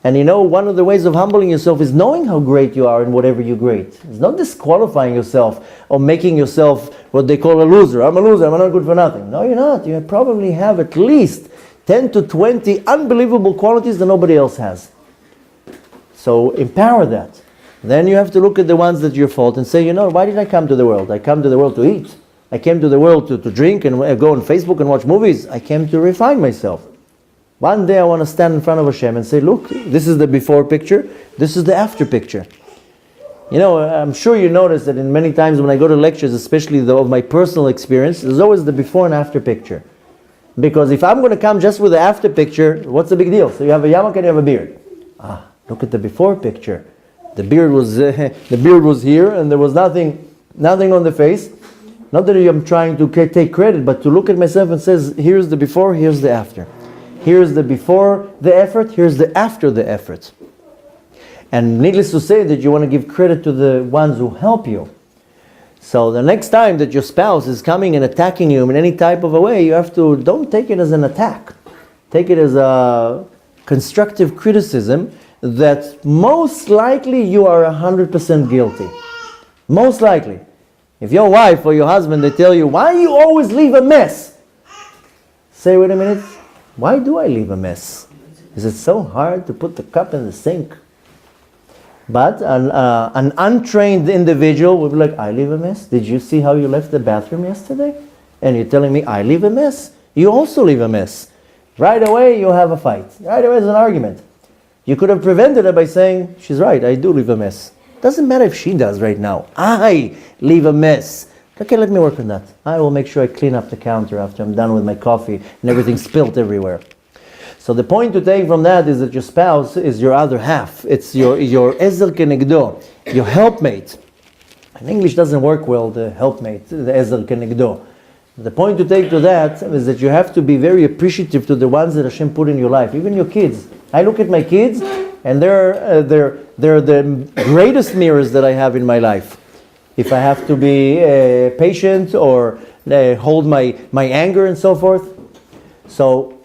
And one of the ways of humbling yourself is knowing how great you are in whatever you're great. It's not disqualifying yourself or making yourself what they call a loser. I'm a loser, I'm not good for nothing. No, you're not. You probably have at least 10 to 20 unbelievable qualities that nobody else has. So empower that. Then you have to look at the ones that are your fault and say, why did I come to the world? I come to the world to eat. I came to the world to drink and go on Facebook and watch movies. I came to refine myself. One day I want to stand in front of Hashem and say, look, this is the before picture, this is the after picture. I'm sure you notice that in many times when I go to lectures, especially of my personal experience, there's always the before and after picture. Because if I'm going to come just with the after picture, what's the big deal? So you have a yarmulke and you have a beard. Look at the before picture. The beard was here and there was nothing on the face. Not that I'm trying to take credit, but to look at myself and says, here's the before, here's the after. Here's the before the effort, here's the after the effort. And needless to say that you want to give credit to the ones who help you. So the next time that your spouse is coming and attacking you in any type of a way, don't take it as an attack. Take it as a constructive criticism that most likely you are 100% guilty. Most likely. If your wife or your husband, they tell you, why you always leave a mess? Say, wait a minute, why do I leave a mess? Is it so hard to put the cup in the sink? But an untrained individual would be like, I leave a mess? Did you see how you left the bathroom yesterday? And you're telling me I leave a mess? You also leave a mess. Right away you have a fight. Right away there's an argument. You could have prevented it by saying, she's right, I do leave a mess. Doesn't matter if she does right now. I leave a mess. Okay, let me work on that. I will make sure I clean up the counter after I'm done with my coffee and everything spilt everywhere. So the point to take from that is that your spouse is your other half. It's your ezer kenegdo, your helpmate. In English doesn't work well, the helpmate, the ezer kenegdo. The point to take to that is that you have to be very appreciative to the ones that Hashem put in your life, even your kids. I look at my kids, and they're the greatest mirrors that I have in my life. If I have to be patient or hold my anger and so forth. So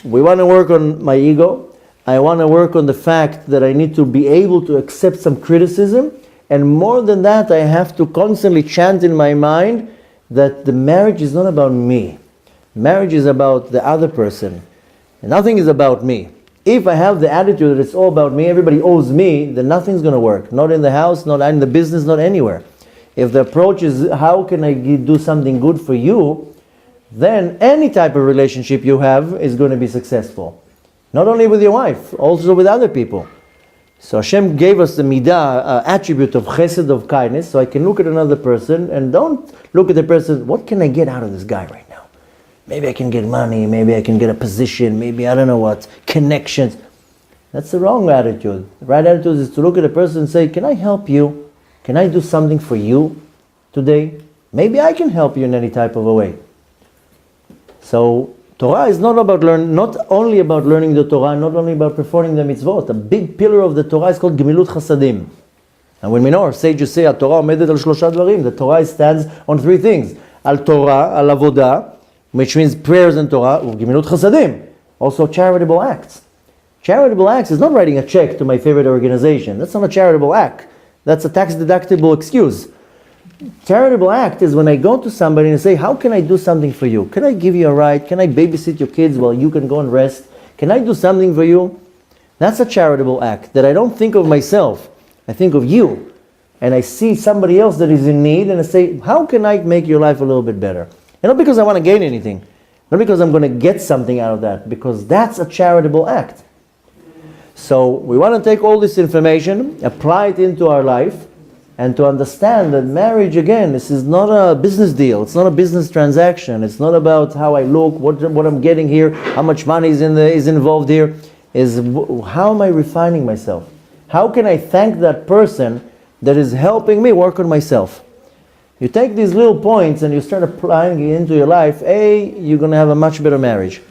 we want to work on my ego. I want to work on the fact that I need to be able to accept some criticism. And more than that, I have to constantly chant in my mind that the marriage is not about me. Marriage is about the other person. And nothing is about me. If I have the attitude that it's all about me, everybody owes me, then nothing's going to work. Not in the house, not in the business, not anywhere. If the approach is, how can I do something good for you, then any type of relationship you have is going to be successful. Not only with your wife, also with other people. So Hashem gave us the midah, attribute of chesed, of kindness, so I can look at another person and don't look at the person, what can I get out of this guy right now? Maybe I can get money, maybe I can get a position, maybe I don't know what, connections. That's the wrong attitude. The right attitude is to look at a person and say, can I help you? Can I do something for you today? Maybe I can help you in any type of a way. So Torah is not only about learning the Torah, not only about performing the mitzvot. A big pillar of the Torah is called Gemilut Chasadim. And when we know our sages say, Torah omedet al shlosha dvarim, the Torah stands on three things. Al Torah, al avodah, which means prayers and Torah, Gemilut Chasadim, also charitable acts. Charitable acts is not writing a check to my favorite organization. That's not a charitable act. That's a tax-deductible excuse. Charitable act is when I go to somebody and say, how can I do something for you? Can I give you a ride? Can I babysit your kids while you can go and rest? Can I do something for you? That's a charitable act, that I don't think of myself. I think of you. And I see somebody else that is in need and I say, how can I make your life a little bit better? And not because I want to gain anything. Not because I'm going to get something out of that. Because that's a charitable act. So we want to take all this information, apply it into our life, and to understand that marriage, again, this is not a business deal. It's not a business transaction. It's not about how I look, what I'm getting here, how much money is involved here. Is how am I refining myself? How can I thank that person that is helping me work on myself? You take these little points and you start applying it into your life. A, you're going to have a much better marriage.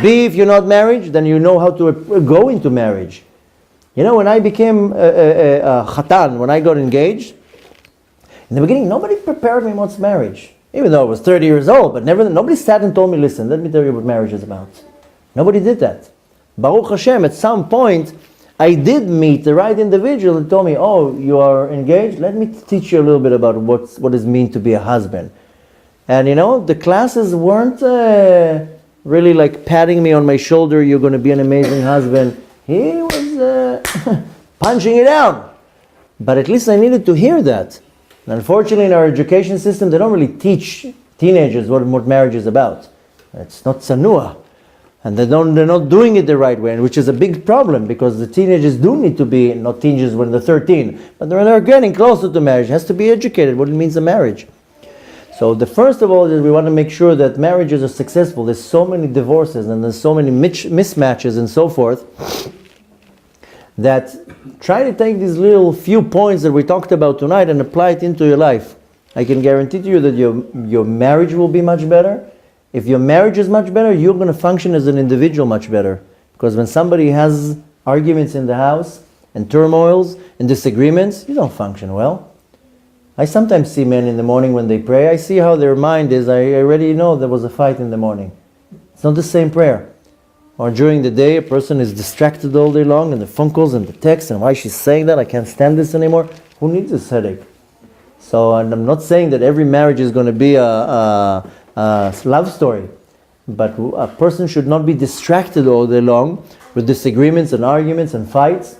B, if you're not married, then you know how to go into marriage. You know, when I became a chatan, when I got engaged, in the beginning, nobody prepared me what's marriage. Even though I was 30 years old, but nobody sat and told me, listen, let me tell you what marriage is about. Nobody did that. Baruch Hashem, at some point, I did meet the right individual that told me, oh, you are engaged? Let me teach you a little bit about what it means to be a husband. And you know, the classes weren't really like patting me on my shoulder, you're going to be an amazing husband. He was punching it out. But at least I needed to hear that. And unfortunately, in our education system, they don't really teach teenagers what marriage is about. It's not sanua. And they're not doing it the right way, which is a big problem because the teenagers do need to be, not teenagers when they're 13, but when they're getting closer to marriage, has to be educated what it means a marriage. So the first of all is we want to make sure that marriages are successful. There's so many divorces and there's so many mismatches and so forth that try to take these little few points that we talked about tonight and apply it into your life. I can guarantee to you that your marriage will be much better. If your marriage is much better, you're going to function as an individual much better. Because when somebody has arguments in the house and turmoils and disagreements, you don't function well. I sometimes see men in the morning when they pray, I see how their mind is. I already know there was a fight in the morning. It's not the same prayer. Or during the day, a person is distracted all day long and the phone calls and the texts and why she's saying that, I can't stand this anymore. Who needs this headache? So, and I'm not saying that every marriage is going to be a love story. But a person should not be distracted all day long with disagreements and arguments and fights.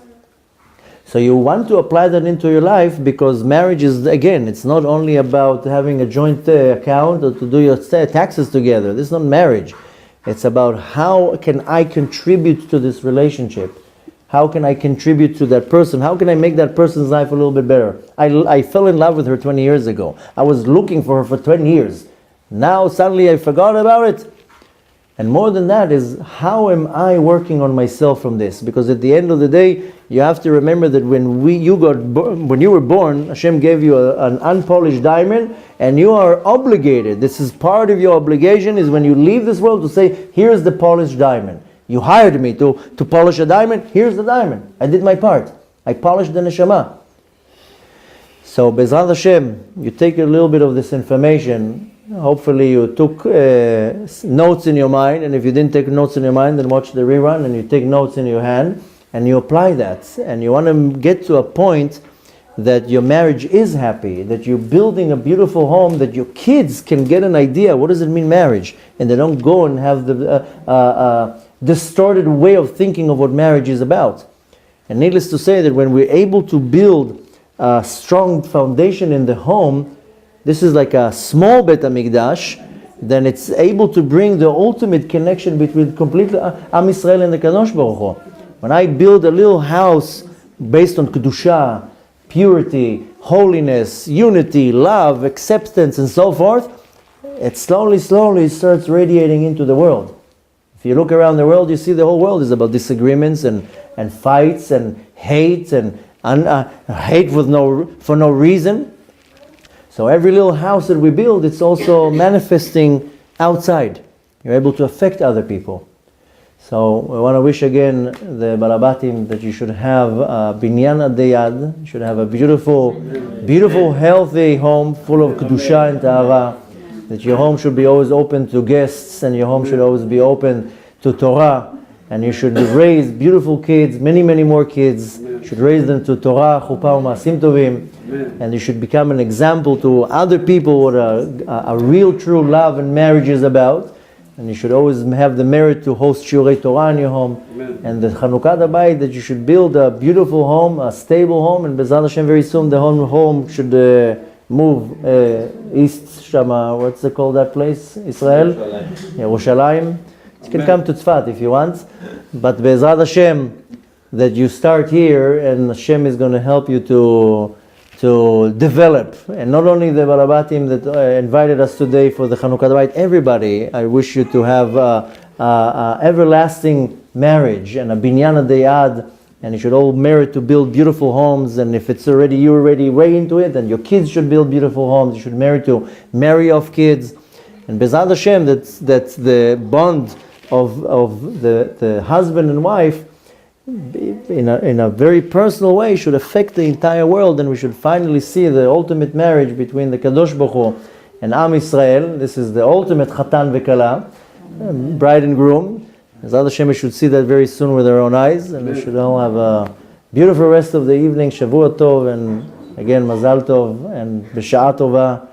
So you want to apply that into your life because marriage is, again, it's not only about having a joint account or to do your taxes together. This is not marriage. It's about how can I contribute to this relationship? How can I contribute to that person? How can I make that person's life a little bit better? I fell in love with her 20 years ago. I was looking for her for 20 years. Now suddenly I forgot about it. And more than that is, how am I working on myself from this? Because at the end of the day, you have to remember that when you were born, Hashem gave you an unpolished diamond, and you are obligated. This is part of your obligation, is when you leave this world to say, here's the polished diamond. You hired me to polish a diamond. Here's the diamond. I did my part. I polished the neshama. So Bezrat Hashem, you take a little bit of this information. Hopefully you took notes in your mind, and if you didn't take notes in your mind, then watch the rerun and you take notes in your hand and you apply that. And you want to get to a point that your marriage is happy, that you're building a beautiful home, that your kids can get an idea, what does it mean marriage? And they don't go and have the distorted way of thinking of what marriage is about. And needless to say that when we're able to build a strong foundation in the home, this is like a small Bet HaMikdash, then it's able to bring the ultimate connection between completely Am Yisrael and the Kadosh Baruch Hu. When I build a little house based on Kedusha, purity, holiness, unity, love, acceptance, and so forth, it slowly starts radiating into the world. If you look around the world, you see the whole world is about disagreements and fights and hate and hate for no reason. So every little house that we build, it's also manifesting outside. You're able to affect other people. So we want to wish again the Balabatim that you should have a binyan adayad, you should have a beautiful, healthy home full of kedusha and ta'ava, that your home should be always open to guests and your home should always be open to Torah, and you should raise beautiful kids, many more kids. You should raise them to Torah, chuppah u'ma'asim tovim, and you should become an example to other people what a real true love and marriage is about. And you should always have the merit to host Shiurei Torah in your home. And the Chanukat Habayit, that you should build a beautiful home, a stable home, and B'ezrat Hashem very soon the home should move east, Shama, what's it called, that place? Israel? Yerushalayim. You can come to Tzfat if you want. But B'ezrat Hashem, that you start here, and Hashem is going to help you to develop. And not only the Balabatim that invited us today for the Chanukat Habayit, everybody, I wish you to have a everlasting marriage and a binyan adayad, and you should all merit to build beautiful homes. And if it's already, you're already way into it, then your kids should build beautiful homes. You should merit to marry off kids. And B'ezrat Hashem, that's the bond of the husband and wife, in a very personal way, should affect the entire world, and we should finally see the ultimate marriage between the Kadosh Baruch Hu and Am Yisrael. This is the ultimate Chatan v'Kala, bride and groom. B'ezrat Hashem, we should see that very soon with our own eyes, and we should all have a beautiful rest of the evening. Shavua Tov, and again Mazal Tov, and B'sha'a Tova.